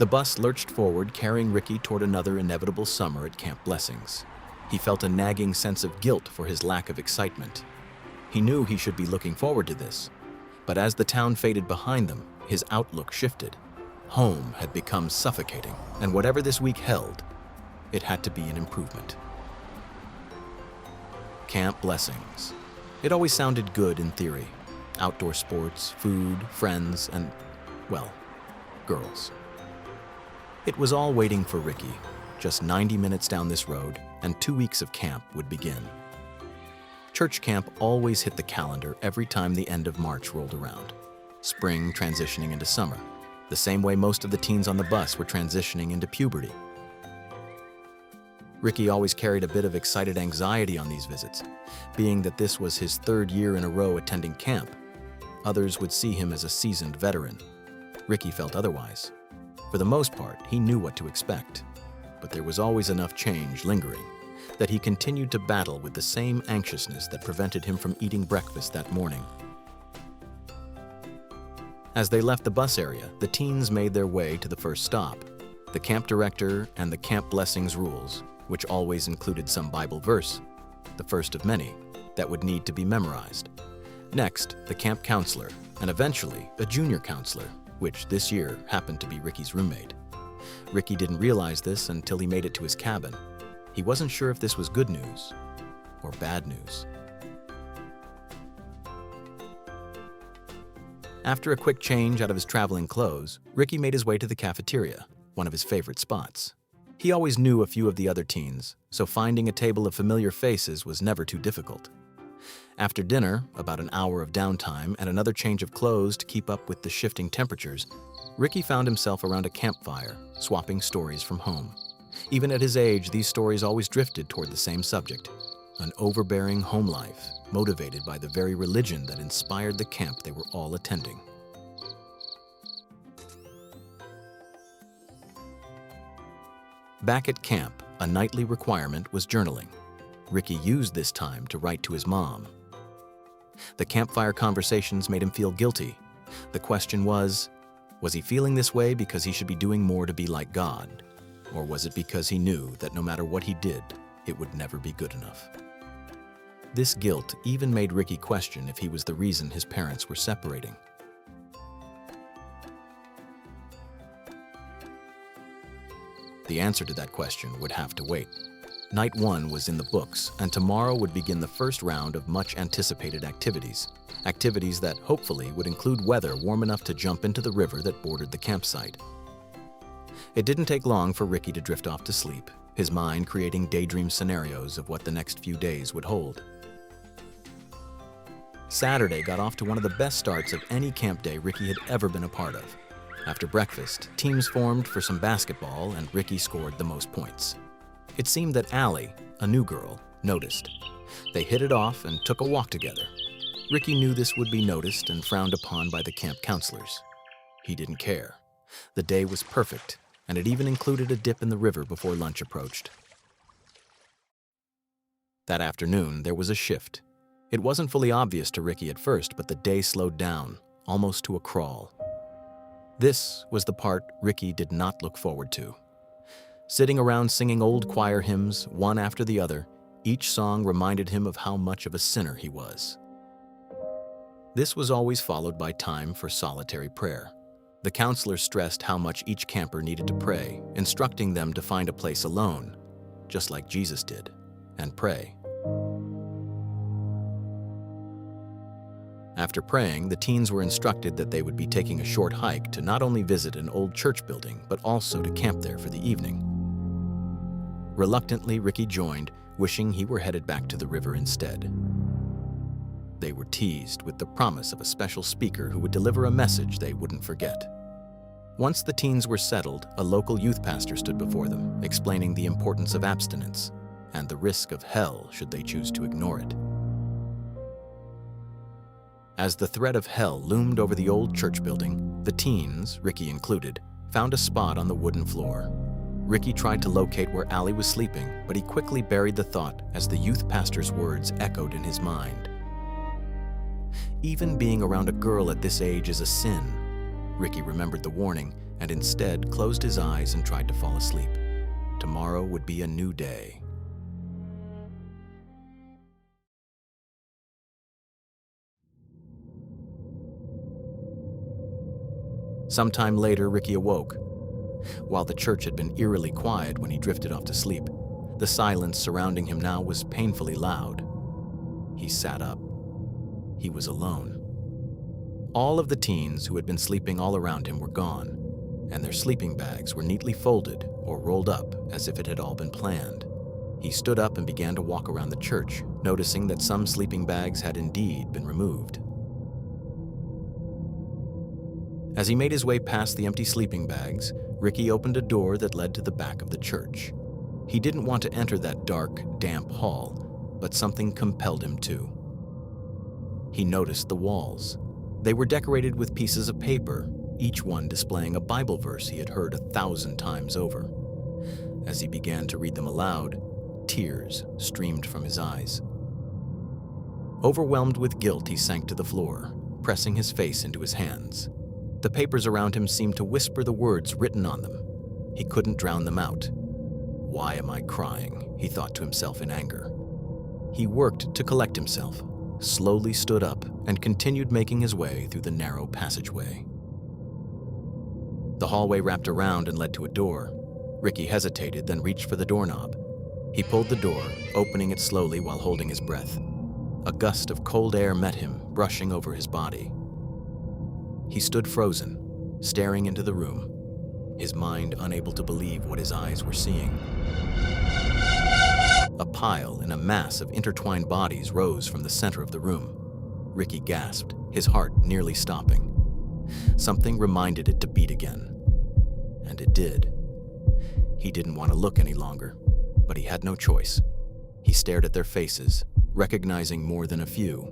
The bus lurched forward, carrying Ricky toward another inevitable summer at Camp Blessings. He felt a nagging sense of guilt for his lack of excitement. He knew he should be looking forward to this, but as the town faded behind them, his outlook shifted. Home had become suffocating, and whatever this week held, it had to be an improvement. Camp Blessings. It always sounded good in theory. Outdoor sports, food, friends, and, well, girls. It was all waiting for Ricky. Just 90 minutes down this road, and 2 weeks of camp would begin. Church camp always hit the calendar every time the end of March rolled around. Spring transitioning into summer, the same way most of the teens on the bus were transitioning into puberty. Ricky always carried a bit of excited anxiety on these visits, being that this was his 3rd year in a row attending camp. Others would see him as a seasoned veteran. Ricky felt otherwise. For the most part, he knew what to expect, but there was always enough change lingering that he continued to battle with the same anxiousness that prevented him from eating breakfast that morning. As they left the bus area, the teens made their way to the first stop, the camp director and the Camp Blessings rules, which always included some Bible verse, the first of many, that would need to be memorized. Next, the camp counselor, and eventually a junior counselor, which this year happened to be Ricky's roommate. Ricky didn't realize this until he made it to his cabin. He wasn't sure if this was good news or bad news. After a quick change out of his traveling clothes, Ricky made his way to the cafeteria, one of his favorite spots. He always knew a few of the other teens, so finding a table of familiar faces was never too difficult. After dinner, about an hour of downtime and another change of clothes to keep up with the shifting temperatures, Ricky found himself around a campfire, swapping stories from home. Even at his age, these stories always drifted toward the same subject, an overbearing home life, motivated by the very religion that inspired the camp they were all attending. Back at camp, a nightly requirement was journaling. Ricky used this time to write to his mom. The campfire conversations made him feel guilty. The question was he feeling this way because he should be doing more to be like God? Or was it because he knew that no matter what he did, it would never be good enough? This guilt even made Ricky question if he was the reason his parents were separating. The answer to that question would have to wait. Night 1 was in the books, and tomorrow would begin the first round of much-anticipated activities. Activities that hopefully would include weather warm enough to jump into the river that bordered the campsite. It didn't take long for Ricky to drift off to sleep, his mind creating daydream scenarios of what the next few days would hold. Saturday got off to one of the best starts of any camp day Ricky had ever been a part of. After breakfast, teams formed for some basketball, and Ricky scored the most points. It seemed that Allie, a new girl, noticed. They hit it off and took a walk together. Ricky knew this would be noticed and frowned upon by the camp counselors. He didn't care. The day was perfect, and it even included a dip in the river before lunch approached. That afternoon, there was a shift. It wasn't fully obvious to Ricky at first, but the day slowed down, almost to a crawl. This was the part Ricky did not look forward to. Sitting around singing old choir hymns, one after the other, each song reminded him of how much of a sinner he was. This was always followed by time for solitary prayer. The counselor stressed how much each camper needed to pray, instructing them to find a place alone, just like Jesus did, and pray. After praying, the teens were instructed that they would be taking a short hike to not only visit an old church building, but also to camp there for the evening. Reluctantly, Ricky joined, wishing he were headed back to the river instead. They were teased with the promise of a special speaker who would deliver a message they wouldn't forget. Once the teens were settled, a local youth pastor stood before them, explaining the importance of abstinence and the risk of hell should they choose to ignore it. As the threat of hell loomed over the old church building, the teens, Ricky included, found a spot on the wooden floor. Ricky tried to locate where Allie was sleeping, but he quickly buried the thought as the youth pastor's words echoed in his mind. Even being around a girl at this age is a sin. Ricky remembered the warning and instead closed his eyes and tried to fall asleep. Tomorrow would be a new day. Sometime later, Ricky awoke. While the church had been eerily quiet when he drifted off to sleep, the silence surrounding him now was painfully loud. He sat up. He was alone. All of the teens who had been sleeping all around him were gone, and their sleeping bags were neatly folded or rolled up as if it had all been planned. He stood up and began to walk around the church, noticing that some sleeping bags had indeed been removed. As he made his way past the empty sleeping bags, Ricky opened a door that led to the back of the church. He didn't want to enter that dark, damp hall, but something compelled him to. He noticed the walls. They were decorated with pieces of paper, each one displaying a Bible verse he had heard 1,000 times over. As he began to read them aloud, tears streamed from his eyes. Overwhelmed with guilt, he sank to the floor, pressing his face into his hands. The papers around him seemed to whisper the words written on them. He couldn't drown them out. "Why am I crying?" he thought to himself in anger. He worked to collect himself, slowly stood up, and continued making his way through the narrow passageway. The hallway wrapped around and led to a door. Ricky hesitated, then reached for the doorknob. He pulled the door, opening it slowly while holding his breath. A gust of cold air met him, brushing over his body. He stood frozen, staring into the room, his mind unable to believe what his eyes were seeing. A pile and a mass of intertwined bodies rose from the center of the room. Ricky gasped, his heart nearly stopping. Something reminded it to beat again. And it did. He didn't want to look any longer, but he had no choice. He stared at their faces, recognizing more than a few.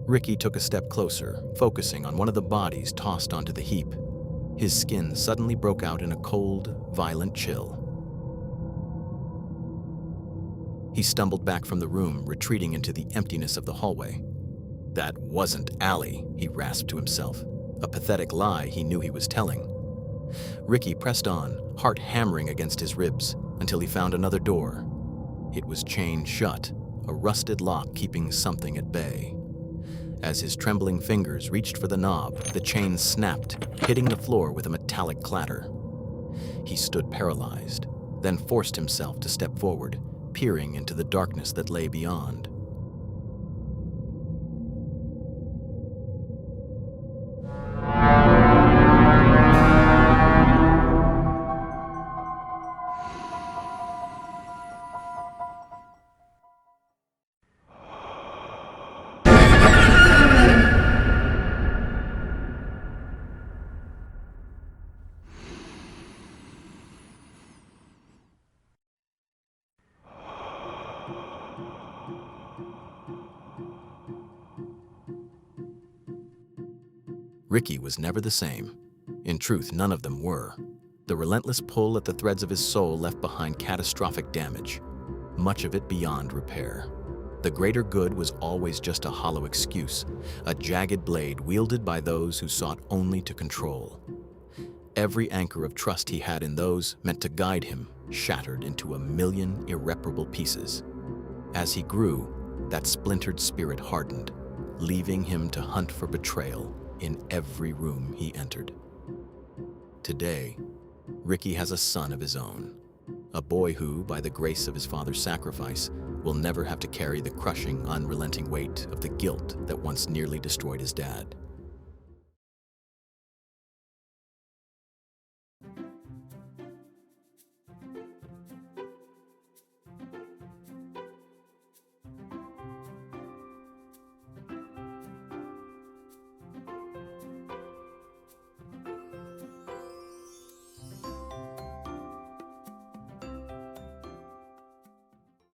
Ricky took a step closer, focusing on one of the bodies tossed onto the heap. His skin suddenly broke out in a cold, violent chill. He stumbled back from the room, retreating into the emptiness of the hallway. That wasn't Allie, he rasped to himself, a pathetic lie he knew he was telling. Ricky pressed on, heart hammering against his ribs, until he found another door. It was chained shut, a rusted lock keeping something at bay. As his trembling fingers reached for the knob, the chain snapped, hitting the floor with a metallic clatter. He stood paralyzed, then forced himself to step forward, peering into the darkness that lay beyond. Ricky was never the same. In truth, none of them were. The relentless pull at the threads of his soul left behind catastrophic damage, much of it beyond repair. The greater good was always just a hollow excuse, a jagged blade wielded by those who sought only to control. Every anchor of trust he had in those meant to guide him shattered into 1,000,000 irreparable pieces. As he grew, that splintered spirit hardened, leaving him to hunt for betrayal in every room he entered. Today, Ricky has a son of his own, a boy who, by the grace of his father's sacrifice, will never have to carry the crushing, unrelenting weight of the guilt that once nearly destroyed his dad.